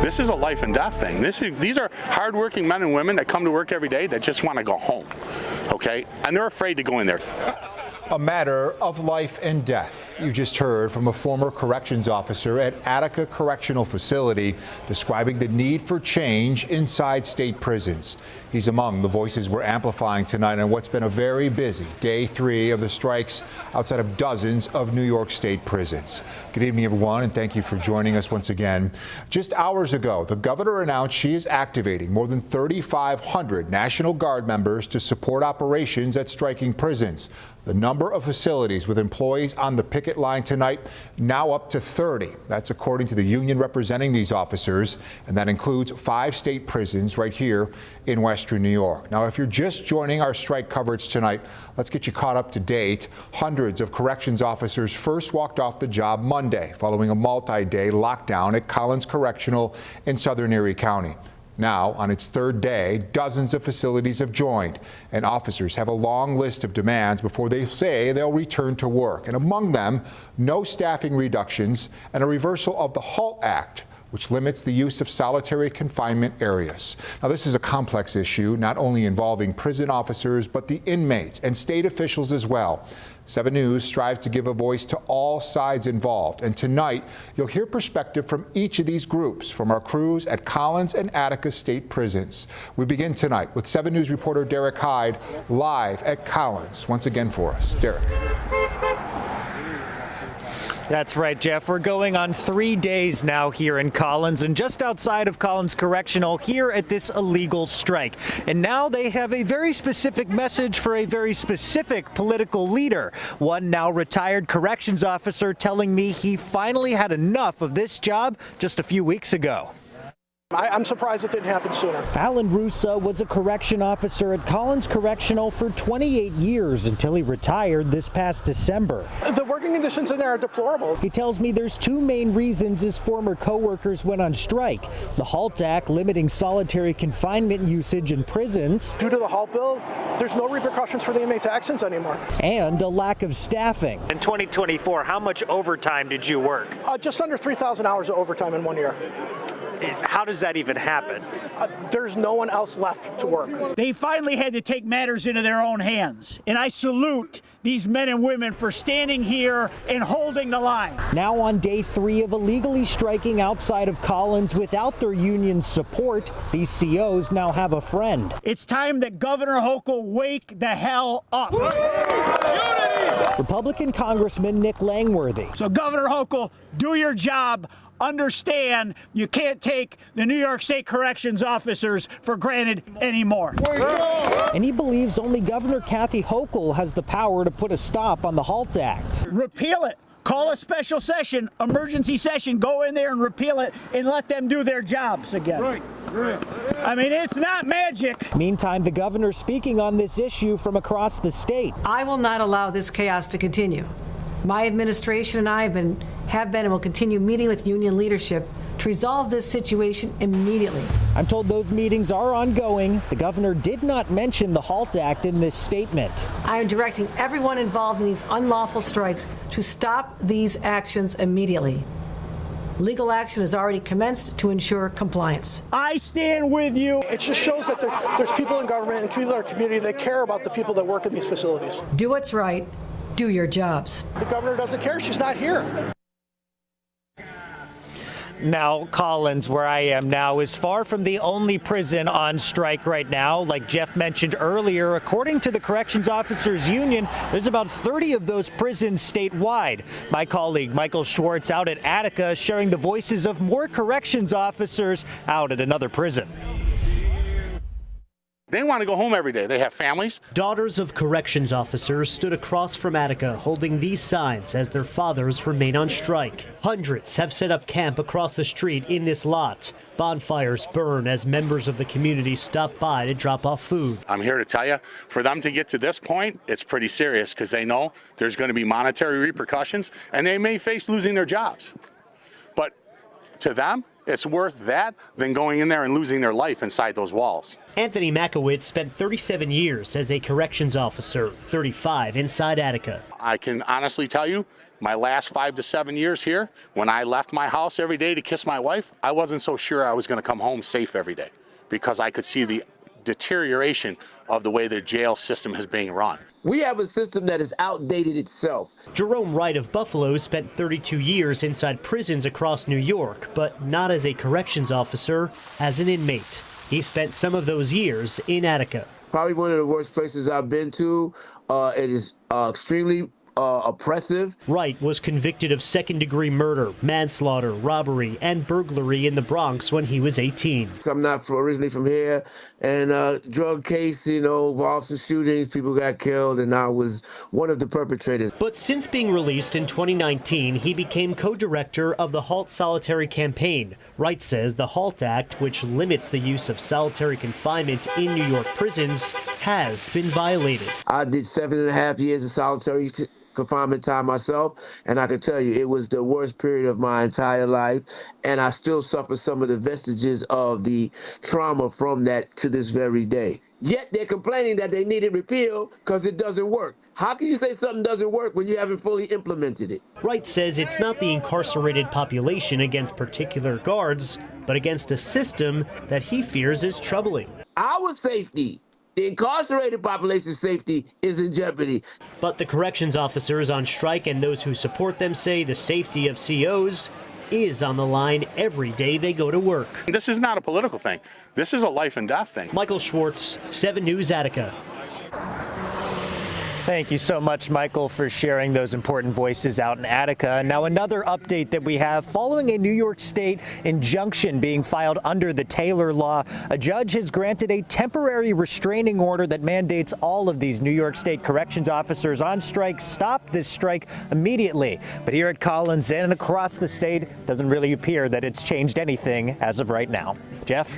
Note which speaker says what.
Speaker 1: This is a life and death thing. These are hardworking men and women that come to work every day that just want to go home, okay? And they're afraid to go in there.
Speaker 2: A matter of life and death. You just heard from a former corrections officer at Attica Correctional Facility describing the need for change inside state prisons. He's among the voices we're amplifying tonight on what's been a very busy day 3 of the strikes outside of dozens of New York State prisons. Good evening, everyone, and thank you for joining us once again. Just hours ago, the governor announced she is activating more than 3,500 National Guard members to support operations at striking prisons. The number of facilities with employees on the picket line tonight now up to 30. That's according to the union representing these officers, and that includes 5 state prisons right here in Western New York. Now, if you're just joining our strike coverage tonight, let's get you caught up to date. Hundreds of corrections officers first walked off the job Monday following a multi-day lockdown at Collins Correctional in Southern Erie County. Now, on its 3rd day, dozens of facilities have joined, and officers have a long list of demands before they say they'll return to work. And among them, no staffing reductions and a reversal of the HALT Act, which limits the use of solitary confinement areas. Now, this is a complex issue, not only involving prison officers, but the inmates and state officials as well. 7 News strives to give a voice to all sides involved, and tonight you'll hear perspective from each of these groups from our crews at Collins and Attica state prisons. We begin tonight with 7 News reporter Derek Hyde live at Collins once again for us. Derek.
Speaker 3: That's right, Jeff. We're going on 3 days now here in Collins and just outside of Collins Correctional here at this illegal strike. And now they have a very specific message for a very specific political leader. One now retired corrections officer telling me he finally had enough of this job just a few weeks ago.
Speaker 4: I'm surprised it didn't happen sooner.
Speaker 3: Alan Russo was a correction officer at Collins Correctional for 28 years until he retired this past December.
Speaker 4: The working conditions in there are deplorable.
Speaker 3: He tells me there's 2 main reasons his former coworkers went on strike. The HALT Act limiting solitary confinement usage in prisons.
Speaker 4: Due to the HALT bill, there's no repercussions for the inmates' actions anymore.
Speaker 3: And a lack of staffing.
Speaker 5: In 2024, how much overtime did you work?
Speaker 4: Just under 3,000 hours of overtime in 1 year.
Speaker 5: How does that even happen?
Speaker 4: There's no one else left to work.
Speaker 6: They finally had to take matters into their own hands. And I salute these men and women for standing here and holding the line.
Speaker 3: Now on day 3 of illegally striking outside of Collins without their union's support, these COs now have a friend.
Speaker 6: It's time that Governor Hochul wake the hell up.
Speaker 3: Republican Congressman Nick Langworthy.
Speaker 6: So Governor Hochul, do your job. Understand you can't take the New York State corrections officers for granted anymore.
Speaker 3: And he believes only Governor Kathy Hochul has the power to put a stop on the HALT Act.
Speaker 6: Repeal it. Call a special session, emergency session, go in there and repeal it and let them do their jobs again. Right. I mean, it's not magic.
Speaker 3: Meantime, the governor speaking on this issue from across the state.
Speaker 7: I will not allow this chaos to continue. My administration and I have been and will continue meeting with union leadership to resolve this situation immediately.
Speaker 3: I'm told those meetings are ongoing. The governor did not mention the HALT Act in this statement.
Speaker 7: I am directing everyone involved in these unlawful strikes to stop these actions immediately. Legal action has already commenced to ensure compliance.
Speaker 6: I stand with you.
Speaker 4: It just shows that there's people in government and people in our community that care about the people that work in these facilities.
Speaker 7: Do what's right. Do your jobs.
Speaker 4: The governor doesn't care. She's not here.
Speaker 3: Now, Collins, where I am now, is far from the only prison on strike right now. Like Jeff mentioned earlier, according to the Corrections Officers Union, there's about 30 of those prisons statewide. My colleague Michael Schwartz out at Attica sharing the voices of more corrections officers out at another prison.
Speaker 1: They want to go home every day. They have families.
Speaker 8: Daughters of corrections officers stood across from Attica holding these signs as their fathers remain on strike. Hundreds have set up camp across the street in this lot. Bonfires burn as members of the community stop by to drop off food.
Speaker 1: I'm here to tell you, for them to get to this point, it's pretty serious because they know there's going to be monetary repercussions and they may face losing their jobs. But to them, It's worth that than going in there and losing their life inside those walls.
Speaker 8: Anthony Makowitz spent 37 years as a corrections officer, 35 inside Attica.
Speaker 1: I can honestly tell you, my last 5 to 7 years here, when I left my house every day to kiss my wife, I wasn't so sure I was going to come home safe every day because I could see the deterioration of the way the jail system is being run.
Speaker 9: We have a system that is outdated itself.
Speaker 8: Jerome Wright of Buffalo spent 32 years inside prisons across New York, but not as a corrections officer, as an inmate. He spent some of those years in Attica.
Speaker 9: Probably one of the worst places I've been to. It is extremely oppressive.
Speaker 8: Wright was convicted of second-degree murder, manslaughter, robbery, and burglary in the Bronx when he was 18.
Speaker 9: So I'm not originally from here, and drug case, involved some shootings, people got killed, and I was one of the perpetrators.
Speaker 8: But since being released in 2019, he became co-director of the Halt Solitary campaign. Wright says the HALT Act, which limits the use of solitary confinement in New York prisons, has been violated.
Speaker 9: I did 7.5 years of solitary confinement time myself, and I can tell you it was the worst period of my entire life, and I still suffer some of the vestiges of the trauma from that to this very day. Yet they're complaining that they need it repealed because it doesn't work. How can you say something doesn't work when you haven't fully implemented it?
Speaker 8: Wright says it's not the incarcerated population against particular guards, but against a system that he fears is troubling.
Speaker 9: Our safety, the incarcerated population's safety, is in jeopardy.
Speaker 8: But the corrections officers on strike and those who support them say the safety of COs is on the line every day they go to work.
Speaker 1: This is not a political thing. This is a life and death thing.
Speaker 8: Michael Schwartz, 7 News, Attica.
Speaker 3: Thank you so much, Michael, for sharing those important voices out in Attica. Now, another update that we have, following a New York State injunction being filed under the Taylor Law, a judge has granted a temporary restraining order that mandates all of these New York State corrections officers on strike stop this strike immediately. But here at Collins and across the state, it doesn't really appear that it's changed anything as of right now. Jeff?